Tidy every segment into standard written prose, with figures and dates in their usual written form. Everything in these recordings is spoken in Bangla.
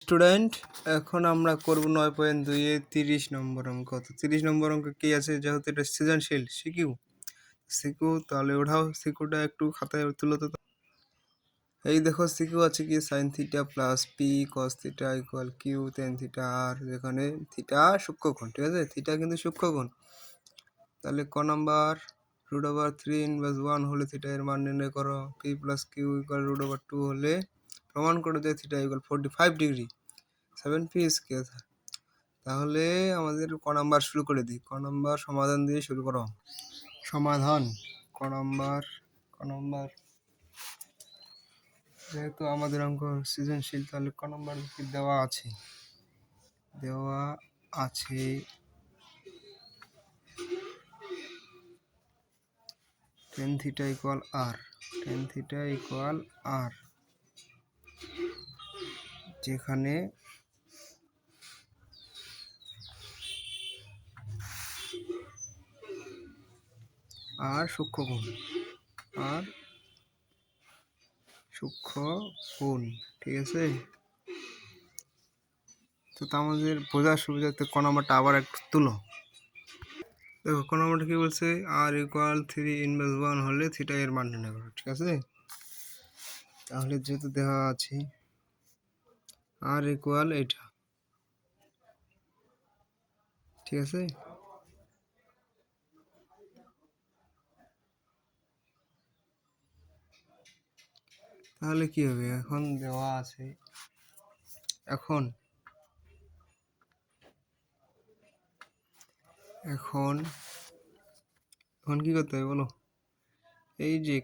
স্টুডেন্ট, এখন আমরা করব 9.2 এর 30 নম্বর অঙ্ক। তো 30 নম্বর অঙ্ক কি আছে, যেহেতু এটা সৃজনশীল সিকিউ সিকিউ তাহলে ওঠাও সিকিউটা একটু খাতায় তুলো তো। এই দেখো সিকিউ আছে কি sin theta plus P cos theta equal Q tan theta আর, যেখানে থিটা সূক্ষ্মকোণ, ঠিক আছে, থিটা কিন্তু সূক্ষ্মকোণ। তাহলে ক নাম্বার √3 ইনভার্স 1 হলে থিটা এর মান নির্ণয় করো। পি প্লাস কিউ ইকুয়াল √2 হলে প্রমাণ করো যে theta equal 45 degree 7p square. তাহলে আমাদের ক নাম্বার শুরু করে দিই। ক নাম্বার সমাধান দিয়ে শুরু করো। সমাধান ক নাম্বার যেহেতু আমাদের অঙ্ক সৃজনশীল, তাহলে ক নাম্বার কি দেওয়া আছে tan থিটা ইকুয়াল r, যেখানে আর সূক্ষ্মকোণ, ঠিক আছে। তো আমাদের বোঝার সুবিধার্থে ক নাম্বারটা আবার একটু তুলো। দেখো ক নাম্বারটা কি বলছে, আর ইকুয়াল 3 ইনভার্স 1 হলে থিটা এর মান নির্ণয় করো, ঠিক আছে। তাহলে যেহেতু দেওয়া আছে আর ইকুয়াল এটা, ঠিক আছে। তাহলে কি হবে, এখন দেওয়া আছে, এখন এখন এখন কি করতে হবে বলো। এই যে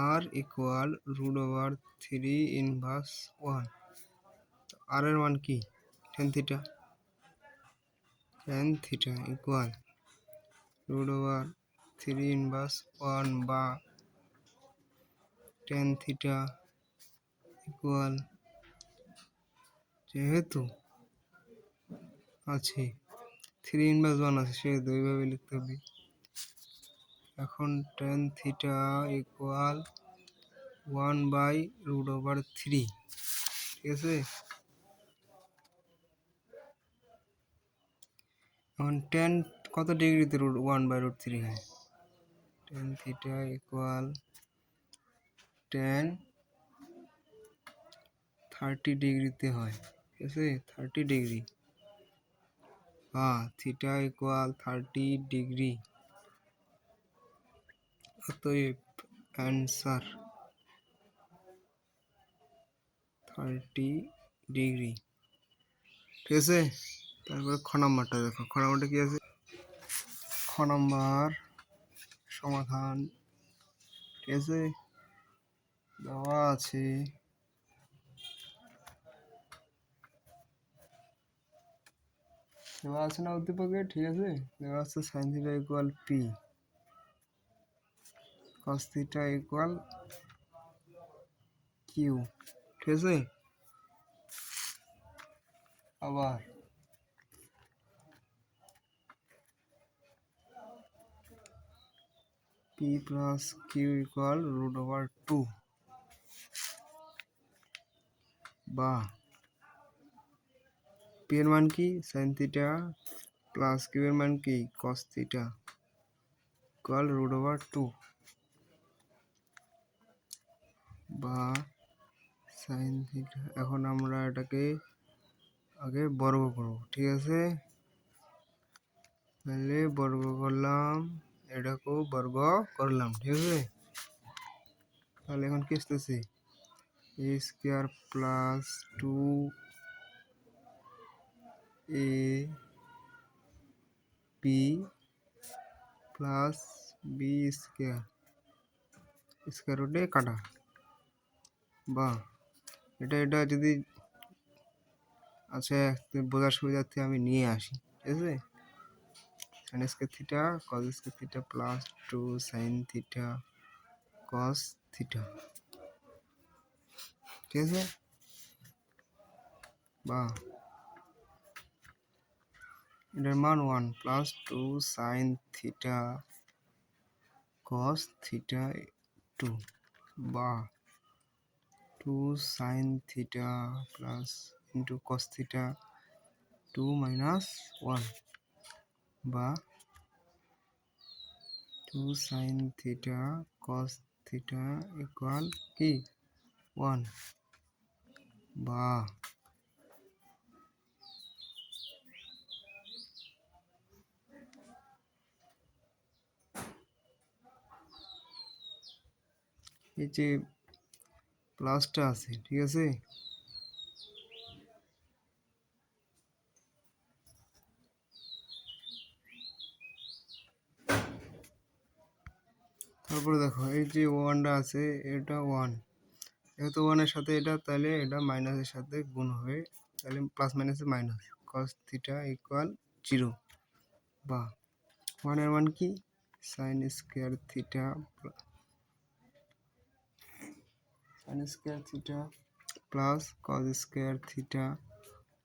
আর ইকুয়াল √3 ইনভার্স 1, আর এর মান কি tan থিটা ইকুয়াল √3 ইনভার্স 1 বা tan থিটা ইকুয়াল, যেহেতু আছে 3 ইনভার্স 1 আছে সেহেতু এইভাবে লিখতে হবে। এখন tan থিটা ইকুয়াল 1/√3, ঠিক আছে। এখন tan কত ডিগ্রিতে 1/√3 হয়, tan থিটা ইকুয়াল tan 30 ডিগ্রিতে হয়, ঠিক আছে, 30 ডিগ্রি। থিটা ইকুয়াল 30 ডিগ্রি, অতএব অ্যান্সার 30 ডিগ্রি, ঠিক আছে। তারপরে খ নাম্বারটা দেখো, খ নাম্বারটা কি আছে, খ নাম্বার সমাধান, ঠিক আছে। দেওয়া আছে না উদ্দীপকে, ঠিক আছে। দেওয়া আছে sin theta equal p, cos theta equal q, ঠিক আছে। আবার p প্লাস কিউ ইকুয়াল √2 বা p এর মান কি sin থিটা প্লাস কিউ এর মান কি cos থিটা ইকুয়াল √2 বা sin থিটা। এখন আমরা এটাকে আগে বর্গ করব, ঠিক আছে। তাহলে বর্গ করলাম, এটাকেও বর্গ করলাম, ঠিক আছে। তাহলে এখন কি আসতেছে, a square plus 2ab plus b square রুটে কাটা, বা এটা যদি আচ্ছা বোঝার সুবিধার্থে আমি নিয়ে আসি, ঠিক আছে। sin square theta cos square theta plus 2 sin theta cos theta, ঠিক আছে। বা এটার মান 1 plus 2 sin theta cos theta 2 বা two sine theta plus into cos theta 2 minus 1 বা 2 sine theta cos theta equal কি 1 বা এই যে প্লাসটা আছে, ঠিক আছে, তারপরে দেখো এই যে ওয়ানটা আছে, এটা ওয়ান, যেহেতু ওয়ানের সাথে এটা, তাহলে এটা মাইনাসের সাথে গুণ হবে, তাহলে প্লাস মাইনাসে মাইনাস কস থিটা ইকুয়াল 0 বা ওয়ানের মান কি sine square theta plus cos square theta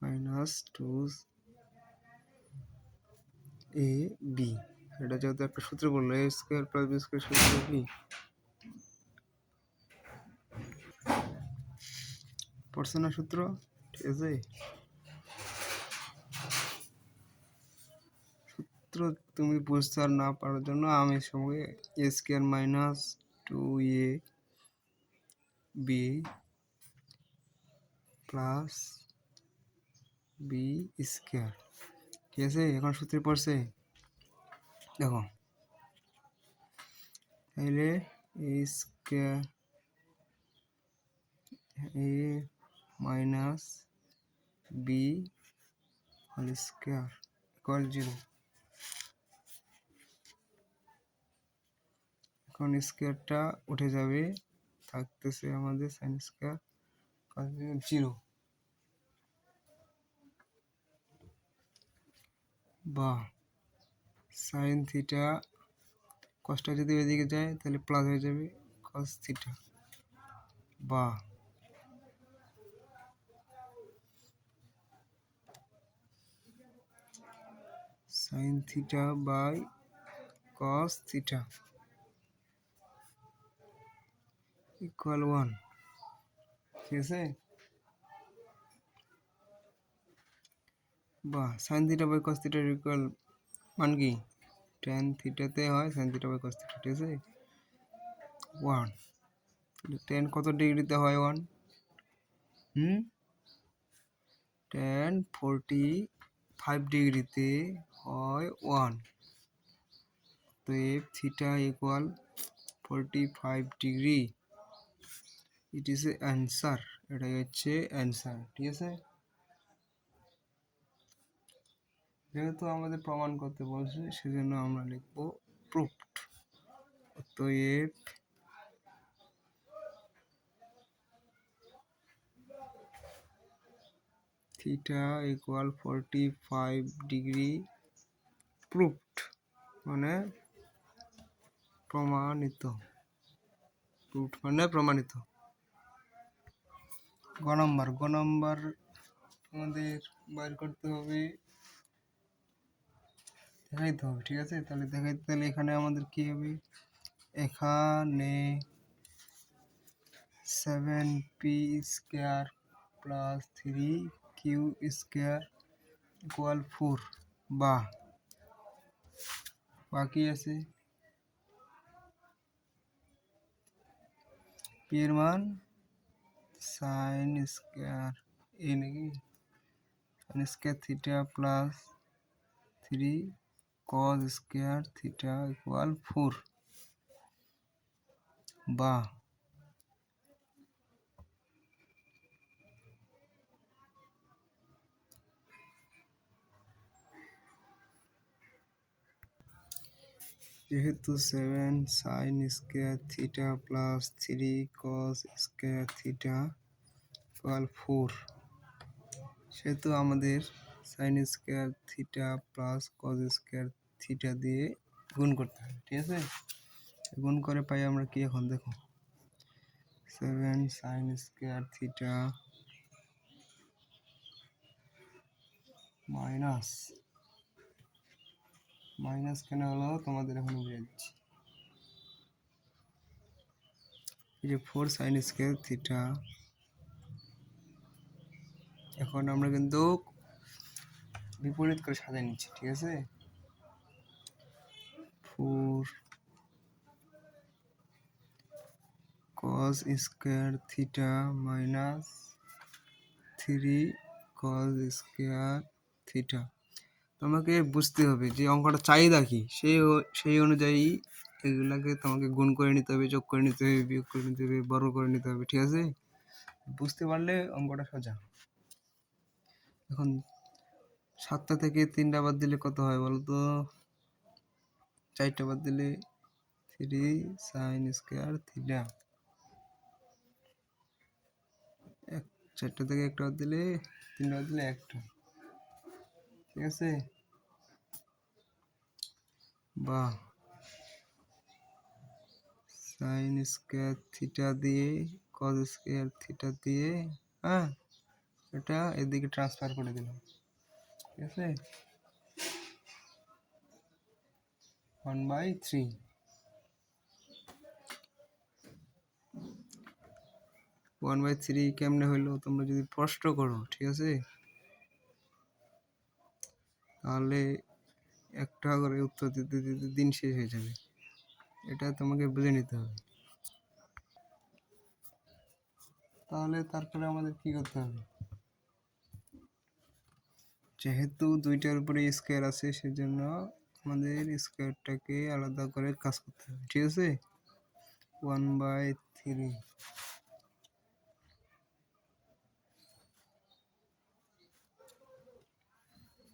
minus 2ab। এটা যেহেতু একটা সূত্র বললো, a square plus B square সূত্র কি পড়ছে না সূত্র, ঠিক আছে। সূত্র তুমি বুঝতে আর না পারার জন্য আমি সঙ্গে a square minus 2ab plus B square, ঠিক আছে। এখন সূত্রে পড়ছে, দেখো তাহলে A square A minus B whole square equal 0। এখন স্কোয়ারটা উঠে যাবে, থাকতেছে আমাদের সাইন স্কোয়ার 0 বা সাইন থিটা কসটা যদি ওইদিকে যায় তাহলে প্লাস হয়ে যাবে কস থিটা বা sine theta by cos theta equal 1, ঠিক আছে। বা সাইন থিটা বাই কস থিটার ইকুয়াল মান কি ট্যান থিটাতে হয় sine theta by cos theta, ঠিক আছে 1। ট্যান কত ডিগ্রিতে হয় 1, ট্যান 45 ডিগ্রিতে হয় 1, তো F theta equal 45 degree, it is A answer, এটাই হচ্ছে অ্যান্সার, ঠিক আছে। যেহেতু আমাদের প্রমাণ করতে বলছে সেজন্য আমরা লিখব প্রুফড। অতএব থিটা ইকুয়াল 45 ডিগ্রি প্রুফড, মানে প্রমাণিত, প্রুফড মানে প্রমাণিত। গ নম্বর আমাদের বাইর করতে হবে, দেখাইতে হবে, ঠিক আছে। তাহলে দেখাইতে, তাহলে এখানে আমাদের কি হবে, এখানে 7p square plus 3q square equal 4 বা বাকি আছে p এর মান সাইন স্কোয়ার এ নাকি সাইন স্কোয়ার থিটা প্লাস 3 কস স্কোয়ার থিটা ইকুয়াল 4 বা যেহেতু 7 সাইন স্কোয়ার থিটা প্লাস 3 কস স্কোয়ার থিটা ইকুয়াল 4, সেহেতু আমাদের sign square theta plus cos square theta দিয়ে গুণ করতে হবে, ঠিক আছে। গুণ করে পাই আমরা কি, এখন দেখো 7 সাইন স্কোয়ার থিটা মাইনাস কেন হলো তোমাদের এখন বুঝে দিচ্ছি। এই যে 4 সাইন স্কোয়ার থিটা এখন আমরা কিন্তু বিপরীত করে সাজিয়ে নিচ্ছি, ঠিক আছে। 4 cos square theta minus 3 cos square theta. তোমাকে বুঝতে হবে যে অঙ্কটা চাহিদা কি, সেই অনুযায়ী এগুলাকে তোমাকে গুণ করে নিতে হবে, যোগ করে নিতে হবে, বিয়োগ করে নিতে হবে, বর্গ করে নিতে হবে, ঠিক আছে। বুঝতে পারলে অঙ্কটা সোজা। এখন 7টা থেকে 3টা বাদ দিলে কত হয় বলো তো? 4টা বাদ দিলে 3 sin স্কয়ার থিটা। 4টা থেকে একটা বাদ দিলে 3টা বাদ দিলে একটা, ঠিক আছে। বাহ, সাইন স্কয়ার থিটা দিয়ে কস স্কয়ার থিটা দিয়ে, হ্যাঁ, এটা এদিকে ট্রান্সফার করে দিলাম, ঠিক আছে। 1/3 1/3 কেমনে হইলো তোমরা যদি প্রশ্ন করো, ঠিক আছে, তাহলে একটা করে উত্তর দিতে দিতে দিন শেষ হয়ে যাবে। এটা তোমাকে বুঝে নিতে হবে। তাহলে তারপরে আমাদের কি করতে হবে? যেহেতু দুইটার উপরে স্কয়ার আছে, সেজন্য আমাদের স্কয়ারটাকে আলাদা করে কাজ করতে হবে, ঠিক আছে। 1/3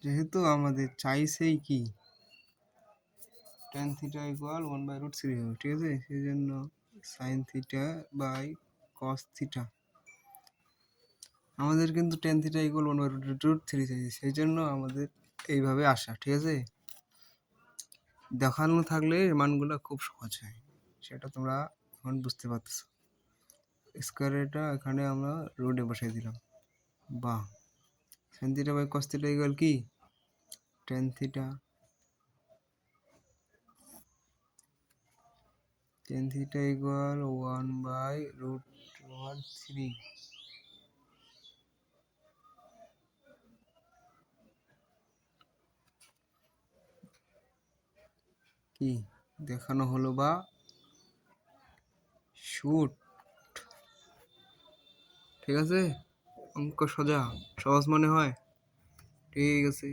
যেহেতু আমাদের চাইছেই কি tan থিটা ইকুয়াল 1/√3 হবে, ঠিক আছে। সেই জন্য sine theta by cos theta, আমাদের কিন্তু tan থিটা ইকুয়াল 1/√3 চাইছে, সেই জন্য আমাদের এইভাবে আসা, ঠিক আছে। দেখানো থাকলে মানগুলো খুব সহজ হয়, সেটা তোমরা এখন বুঝতে পারতেছো। স্কয়ারটা এখানে আমরা রুটে বসাই দিলাম। বাহ, sine theta by cos theta equal কি tan theta. tan theta equal 1/√3। কি দেখানো হলো বা শুট, ঠিক আছে। অঙ্ক সোজা, সহজ মনে হয়, ঠিক আছে।